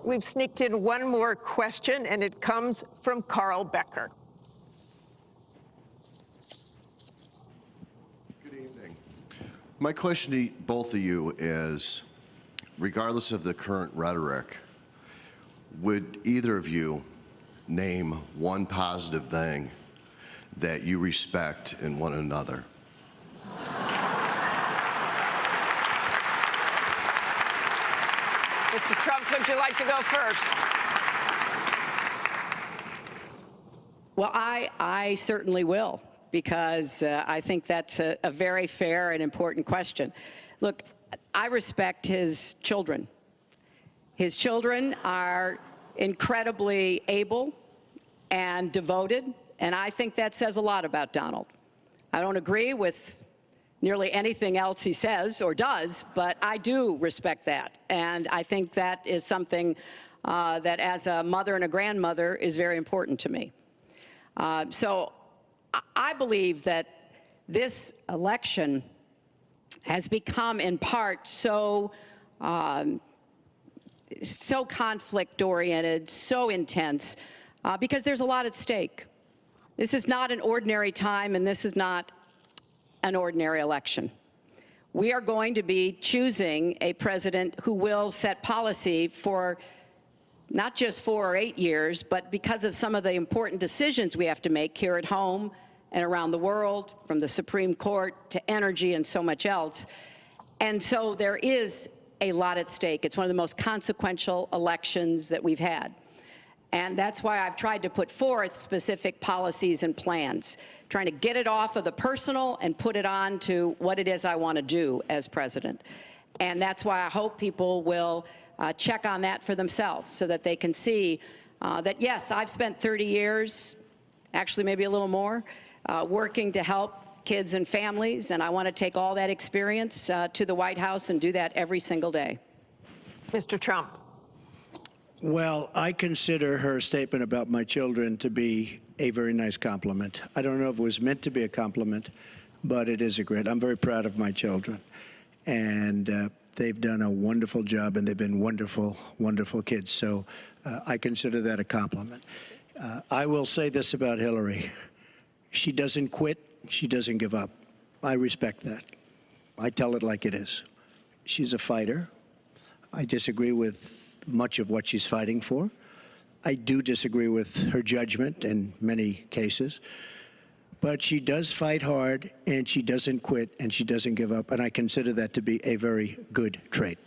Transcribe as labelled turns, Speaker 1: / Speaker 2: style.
Speaker 1: We've sneaked in one more question, and it comes from Carl Becker.
Speaker 2: Good evening. My question to both of you is, regardless of the current rhetoric, would either of you name one positive thing that you respect in one another?
Speaker 1: Mr. Trump, would you like to go first?
Speaker 3: Well, I certainly will, because I think that's a very fair and important question. Look, I respect his children. His children are incredibly able and devoted, and I think that says a lot about Donald. I don't agree with nearly anything else he says or does, but I do respect that. And I think that is something that, as a mother and a grandmother, is very important to me. So I believe that this election has become, in part, so conflict-oriented, so intense, because there's a lot at stake. This is not an ordinary time, and this is not an ordinary election. We are going to be choosing a president who will set policy for not just 4 or 8 years, but because of some of the important decisions we have to make here at home and around the world, from the Supreme Court to energy and so much else. And so there is a lot at stake. It's one of the most consequential elections that we've had. And that's why I've tried to put forth specific policies and plans, trying to get it off of the personal and put it on to what it is I want to do as president. And that's why I hope people will check on that for themselves, so that they can see that, yes, I've spent 30 years, actually maybe a little more, working to help kids and families, and I want to take all that experience to the White House and do that every single day.
Speaker 1: Mr. Trump.
Speaker 4: Well, I consider her statement about my children to be a very nice compliment. I don't know if it was meant to be a compliment, but it is a great. I'm very proud of my children, and they've done a wonderful job, and they've been wonderful, wonderful kids. So I consider that a compliment. I will say this about Hillary. She doesn't quit. She doesn't give up. I respect that. I tell it like it is. She's a fighter. I disagree with much of what she's fighting for. I do disagree with her judgment in many cases. But she does fight hard, and she doesn't quit, and she doesn't give up. And I consider that to be a very good trait.